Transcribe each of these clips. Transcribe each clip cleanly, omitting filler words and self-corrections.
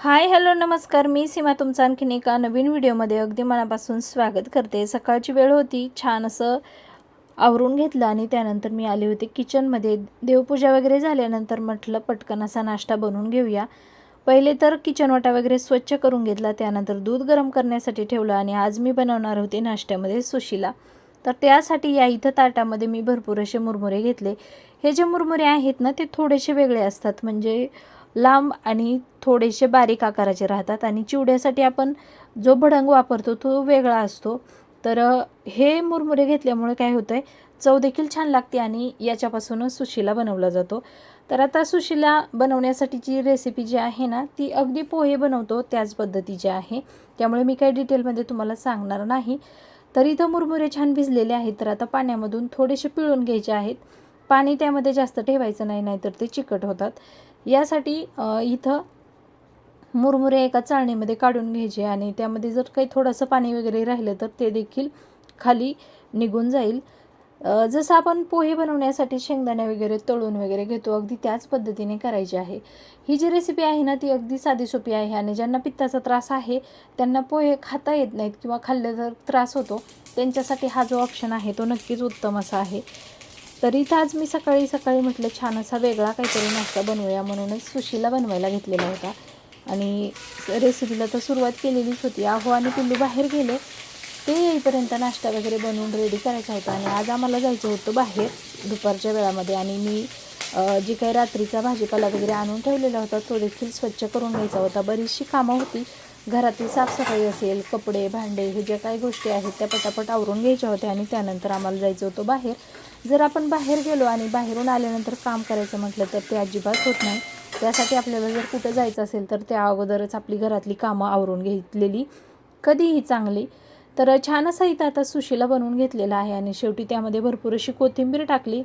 Hi hello नमस्कार, मी सीमा तुमचं आणखीन एका नवीन व्हिडिओमध्ये अगदी मनापासून स्वागत करते। सकाळची वेळ होती, छान असं आवरून घेतलं आणि त्यानंतर मी आले होते किचनमध्ये। देवपूजा वगैरे झाल्यानंतर म्हटलं पटकन असा नाश्ता बनवून घेऊया। पहिले तर किचन वाटा वगैरे स्वच्छ करून घेतला, त्यानंतर दूध गरम करण्यासाठी ठेवलं आणि आज मी बनवणार होते नाश्त्यामध्ये सुशिला। तर त्यासाठी या इथं ताटामध्ये मी भरपूर असे मुरमुरे घेतले। हे जे मुरमुरे आहेत ना, ते थोडेसे वेगळे असतात, म्हणजे लांब आणि थोडेसे बारीक आकाराचे राहतात आणि चिवड्यासाठी आपण जो भडंग वापरतो तो वेगळा असतो। तर हे मुरमुरे घेतल्यामुळे काय होतंय, चव देखील छान लागते आणि याच्यापासूनच सुशिला बनवला जातो। तर आता सुशिला बनवण्यासाठीची रेसिपी जी आहे ना, ती अगदी पोहे बनवतो त्याच पद्धतीची आहे, त्यामुळे मी काही डिटेलमध्ये तुम्हाला सांगणार नाही। तर इथं मुरमुरे छान भिजलेले आहेत, तर आता पाण्यामधून थोडेसे पिळून घ्यायचे आहेत। पाणी त्यामध्ये जास्त ठेवायचं नाही, नाहीतर ते चिकट होतात। यासाठी इथं मुरमुरे एका चाळणीमध्ये काढून घ्यायचे आणि त्यामध्ये जर काही थोडंसं पाणी वगैरे राहिलं तर ते देखील खाली निघून जाईल। जसं आपण पोहे बनवण्यासाठी शेंगदाणे वगैरे तळून वगैरे घेतो, अगदी त्याच पद्धतीने करायची आहे। ही जी रेसिपी आहे ना, ती अगदी साधी सोपी आहे आणि ज्यांना पित्ताचा त्रास आहे, त्यांना पोहे खाता येत नाहीत किंवा खाल्ले तर त्रास होतो, त्यांच्यासाठी हा जो ऑप्शन आहे तो नक्कीच उत्तम असा आहे। तर इथं आज मी सकाळी सकाळी म्हटलं छान असा वेगळा काहीतरी नाश्ता बनवूया, म्हणूनच सुशिला बनवायला घेतलेला होता आणि रेसिपीला तर सुरुवात केलेलीच होती। आहो आणि पिल्लू बाहेर गेले, ते येईपर्यंत नाश्ता वगैरे बनवून रेडी करायचा होता आणि आज आम्हाला जायचं होतं बाहेर दुपारच्या वेळामध्ये आणि मी जी काही रात्रीचा भाजीपाला वगैरे आणून ठेवलेला होता तो देखील स्वच्छ करून घ्यायचा होता। बरीचशी कामं होती, घरातील साफसफाई असेल, कपडे भांडे हे ज्या काही गोष्टी आहेत त्या पटापट आवरून घ्यायच्या होत्या आणि त्यानंतर आम्हाला जायचं होतं बाहेर। जर आपण बाहेर गेलो आणि बाहेरून आल्यानंतर काम करायचं म्हटलं तर ते अजिबात होत नाही। त्यासाठी आपल्याला जर कुठं जायचं असेल तर त्या अगोदरच आपली घरातली कामं आवरून घेतलेली कधीही चांगली। तर छान असा इथं आता सुशिला बनवून घेतलेला आहे आणि शेवटी त्यामध्ये भरपूर अशी कोथिंबीर टाकली,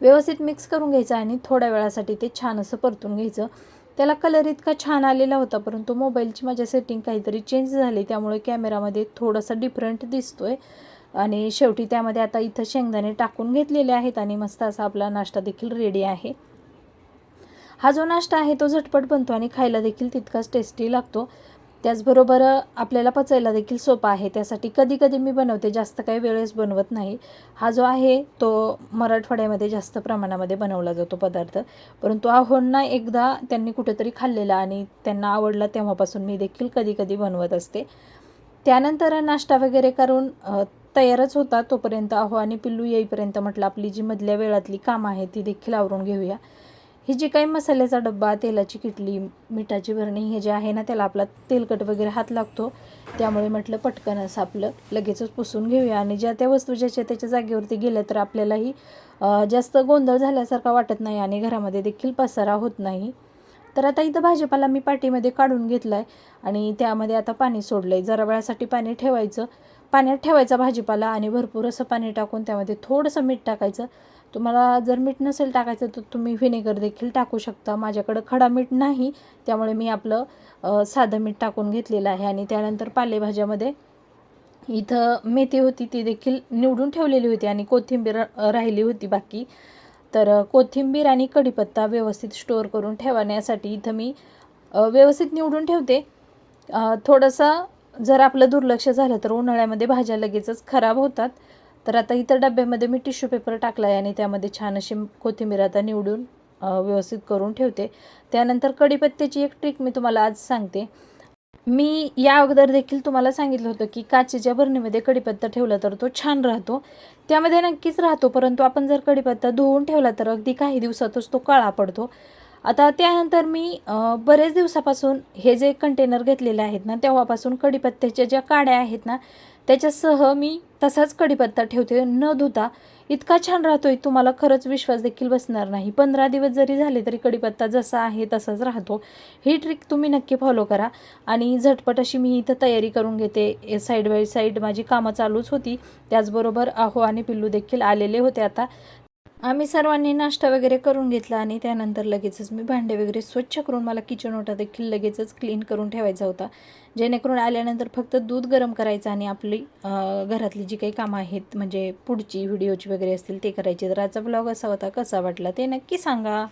व्यवस्थित मिक्स करून घ्यायचं आणि थोड्या वेळासाठी ते छान असं परतून घ्यायचं। त्याला कलर इतका छान आलेला होता, परंतु मोबाईलची माझ्या सेटिंग काहीतरी चेंज झाली, त्यामुळे कॅमेरामध्ये थोडासा डिफरंट दिसतोय। आणि शेवटी त्यामध्ये आता इथं शेंगदाणे टाकून घेतलेले आहेत आणि मस्त असा आपला नाश्ता देखील रेडी आहे। हा जो नाश्ता आहे तो झटपट बनतो आणि खायला देखील तितकाच टेस्टी लागतो, त्याचबरोबर आपल्याला पचायला देखील सोपा आहे। त्यासाठी कधी कधी मी बनवते, जास्त काही वेळेस बनवत नाही। हा जो आहे तो मराठवाड्यामध्ये जास्त प्रमाणामध्ये बनवला जातो पदार्थ, परंतु आहोंना एकदा त्यांनी कुठेतरी खाल्लेला आणि त्यांना आवडला, तेव्हापासून मी देखील कधी कधी बनवत असते। त्यानंतर नाश्ता वगैरे करून तयारच होता, तोपर्यंत आहो आणि पिल्लू येईपर्यंत म्हटलं आपली जी मधल्या वेळातली कामं आहे ती देखील आवरून घेऊया। ही जी काही मसाल्याचा डब्बा, तेलाची किटली, मिठाची भरणी हे जे आहे ना, त्याला आपला तेलकट वगैरे हात लागतो, त्यामुळे म्हटलं पटकन असं आपलं लगेचच पुसून घेऊया आणि ज्या त्या वस्तू ज्याच्या त्याच्या जागेवरती गेल्या तर आपल्यालाही जास्त गोंधळ झाल्यासारखा वाटत नाही आणि घरामध्ये देखील पसारा होत नाही। तर आता इथं भाजीपाला मी पाटीमध्ये काढून घेतला आहे आणि त्यामध्ये आता पाणी सोडलं आहे। जरा वेळासाठी पाणी ठेवायचं, पाण्यात ठेवायचा भाजीपाला आणि भरपूर असं पाणी टाकून त्यामध्ये थोडंसं मीठ टाकायचं। तुम्हाला जर मीठ नसेल टाकायचं तर तुम्ही व्हिनेगर देखील टाकू शकता। माझ्याकडं खडा मीठ नाही, त्यामुळे मी आपलं साधं मीठ टाकून घेतलेलं आहे आणि त्यानंतर पालेभाज्यामध्ये इथं मेथी होती, ती देखील निवडून ठेवलेली होती आणि कोथिंबीर राहिली होती बाकी। तर कोथिंबीर आणि कढीपत्ता व्यवस्थित स्टोअर करून ठेवण्यासाठी इथं मी व्यवस्थित निवडून ठेवते। थोडंसं जर आपलं दुर्लक्ष झालं तर उन्हाळ्यामध्ये भाज्या लगेचच खराब होतात। तर आता इथं डब्यामध्ये मी टिश्यू पेपर टाकला आहे आणि त्यामध्ये छान अशी कोथिंबीर आता निवडून व्यवस्थित करून ठेवते। त्यानंतर कढीपत्त्याची एक ट्रिक मी तुम्हाला आज सांगते। मी या अगोदर देखील तुम्हाला सांगितलं होतं की काचेच्या बरणीमध्ये कढीपत्ता ठेवला तर तो छान राहतो, त्यामध्ये नक्कीच राहतो, परंतु आपण जर कढीपत्ता धुवून ठेवला तर अगदी काही दिवसातच तो काळा पडतो। आता त्यानंतर मी बरेच दिवसापासून हे जे कंटेनर घेतलेले आहेत ना, तेव्हापासून कढीपत्त्याच्या ज्या काड्या आहेत ना त्याच्यासह मी तसाच कढीपत्ता ठेवते न धुता। इतका छान राहतोय, तुम्हाला खरंच विश्वास देखील बसणार नाही। 15 दिवस जरी झाले तरी कढीपत्ता जसा आहे तसाच राहतो। ही ट्रिक तुम्ही नक्की फॉलो करा आणि झटपट अशी मी इथं तयारी करून घेते। साईड बाय साईड माझी कामं चालूच होती, त्याचबरोबर आहो आणि पिल्लू देखील आलेले होते। आता आम्ही सर्वांनी नाश्ता वगैरे करून घेतला आणि त्यानंतर लगेचच मी भांडे वगैरे स्वच्छ करून मला किचन ओटा देखील लगेचच क्लीन करून ठेवायचा होता, जेणेकरून आल्यानंतर फक्त दूध गरम करायचं आणि आपली घरातली जी काही कामं आहेत म्हणजे पुढची व्हिडिओची वगैरे असतील ते करायचे। तर आजचा ब्लॉग असा होता, कसा वाटला ते नक्की सांगा।